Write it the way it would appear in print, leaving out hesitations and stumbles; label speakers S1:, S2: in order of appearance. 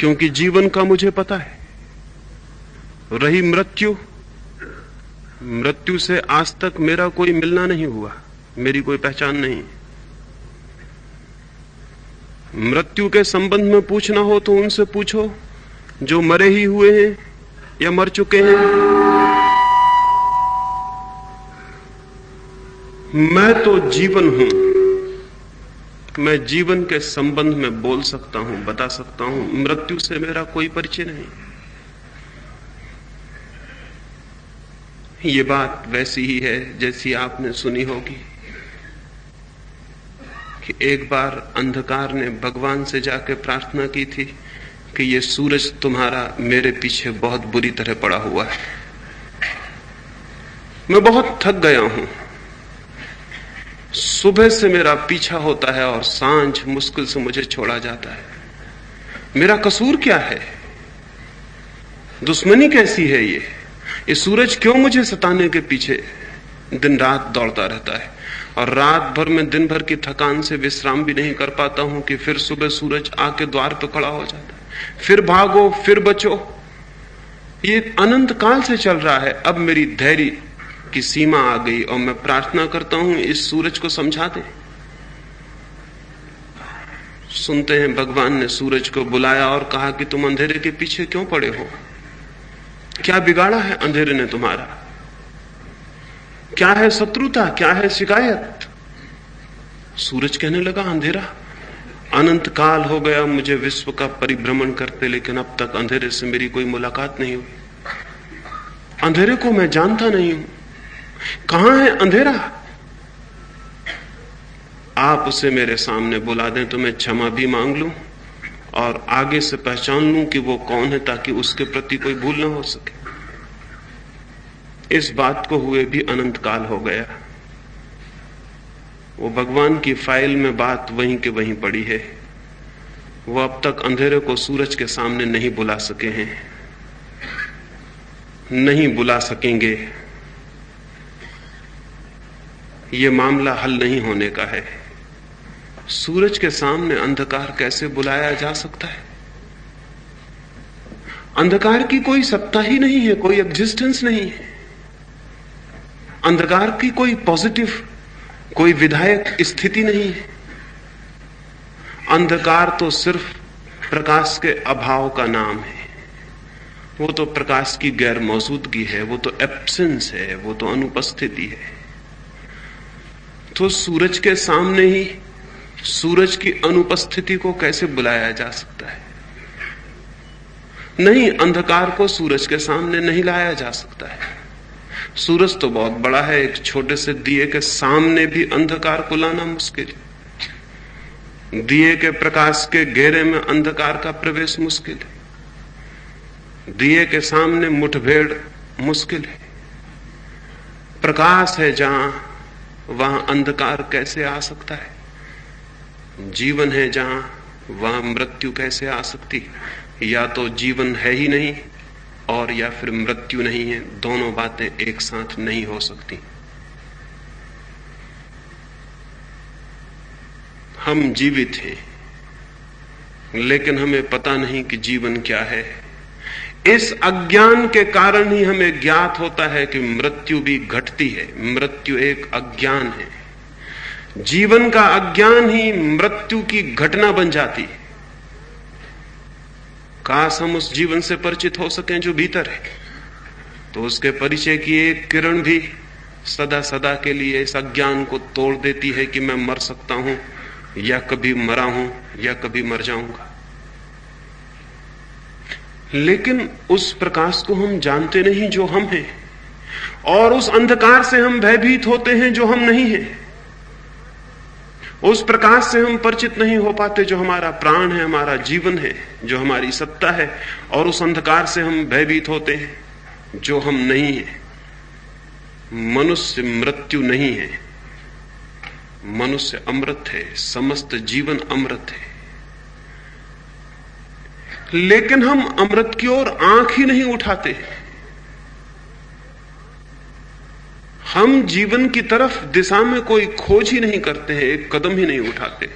S1: क्योंकि जीवन का मुझे पता है। रही मृत्यु, मृत्यु से आज तक मेरा कोई मिलना नहीं हुआ, मेरी कोई पहचान नहीं। मृत्यु के संबंध में पूछना हो तो उनसे पूछो जो मरे ही हुए हैं या मर चुके हैं। मैं तो जीवन हूं, मैं जीवन के संबंध में बोल सकता हूं, बता सकता हूं। मृत्यु से मेरा कोई परिचय नहीं। ये बात वैसी ही है जैसी आपने सुनी होगी कि एक बार अंधकार ने भगवान से जाकर प्रार्थना की थी कि ये सूरज तुम्हारा मेरे पीछे बहुत बुरी तरह पड़ा हुआ है, मैं बहुत थक गया हूं, सुबह से मेरा पीछा होता है और सांझ मुश्किल से मुझे छोड़ा जाता है। मेरा कसूर क्या है? दुश्मनी कैसी है? ये सूरज क्यों मुझे सताने के पीछे दिन रात दौड़ता रहता है? और रात भर में दिन भर की थकान से विश्राम भी नहीं कर पाता हूं कि फिर सुबह सूरज आके द्वार पे खड़ा हो जाता है। फिर भागो, फिर बचो। ये अनंत काल से चल रहा है। अब मेरी धैर्य की सीमा आ गई और मैं प्रार्थना करता हूं इस सूरज को समझा दे। सुनते हैं भगवान ने सूरज को बुलाया और कहा कि तुम अंधेरे के पीछे क्यों पड़े हो? क्या बिगाड़ा है अंधेरे ने तुम्हारा? क्या है शत्रुता? क्या है शिकायत? सूरज कहने लगा, अंधेरा अनंत काल हो गया मुझे विश्व का परिभ्रमण करते, लेकिन अब तक अंधेरे से मेरी कोई मुलाकात नहीं हुई। अंधेरे को मैं जानता नहीं हूं। कहां है अंधेरा? आप उसे मेरे सामने बुला दें तो मैं क्षमा भी मांग लूं और आगे से पहचान लूं कि वो कौन है, ताकि उसके प्रति कोई भूल ना हो सके। इस बात को हुए भी अनंत काल हो गया। वो भगवान की फाइल में बात वहीं के वहीं पड़ी है। वो अब तक अंधेरे को सूरज के सामने नहीं बुला सके हैं, नहीं बुला सकेंगे। ये मामला हल नहीं होने का है। सूरज के सामने अंधकार कैसे बुलाया जा सकता है? अंधकार की कोई सत्ता ही नहीं है, कोई एग्जिस्टेंस नहीं है। अंधकार की कोई पॉजिटिव, कोई विधायक स्थिति नहीं है। अंधकार तो सिर्फ प्रकाश के अभाव का नाम है। वो तो प्रकाश की गैर मौजूदगी है, वो तो एब्सेंस है, वो तो अनुपस्थिति है। तो सूरज के सामने ही सूरज की अनुपस्थिति को कैसे बुलाया जा सकता है? नहीं, अंधकार को सूरज के सामने नहीं लाया जा सकता है। सूरज तो बहुत बड़ा है, एक छोटे से दिए के सामने भी अंधकार को लाना मुश्किल है। दिए के प्रकाश के घेरे में अंधकार का प्रवेश मुश्किल है। दिए के सामने मुठभेड़ मुश्किल है। प्रकाश है जहां, वहां अंधकार कैसे आ सकता है? जीवन है जहां, वहां मृत्यु कैसे आ सकती? या तो जीवन है ही नहीं और या फिर मृत्यु नहीं है। दोनों बातें एक साथ नहीं हो सकती। हम जीवित हैं, लेकिन हमें पता नहीं कि जीवन क्या है। इस अज्ञान के कारण ही हमें ज्ञात होता है कि मृत्यु भी घटती है। मृत्यु एक अज्ञान है। जीवन का अज्ञान ही मृत्यु की घटना बन जाती है। काश हम उस जीवन से परिचित हो सकें जो भीतर है, तो उसके परिचय की एक किरण भी सदा सदा के लिए इस अज्ञान को तोड़ देती है कि मैं मर सकता हूं, या कभी मरा हूं, या कभी मर जाऊंगा। लेकिन उस प्रकाश को हम जानते नहीं जो हम हैं, और उस अंधकार से हम भयभीत होते हैं जो हम नहीं हैं। उस प्रकाश से हम परिचित नहीं हो पाते जो हमारा प्राण है, हमारा जीवन है, जो हमारी सत्ता है। और उस अंधकार से हम भयभीत होते हैं जो हम नहीं हैं। मनुष्य मृत्यु नहीं है, मनुष्य अमृत है, समस्त जीवन अमृत है। लेकिन हम अमृत की ओर आंख ही नहीं उठाते। हम जीवन की तरफ दिशा में कोई खोज ही नहीं करते हैं, एक कदम ही नहीं उठाते।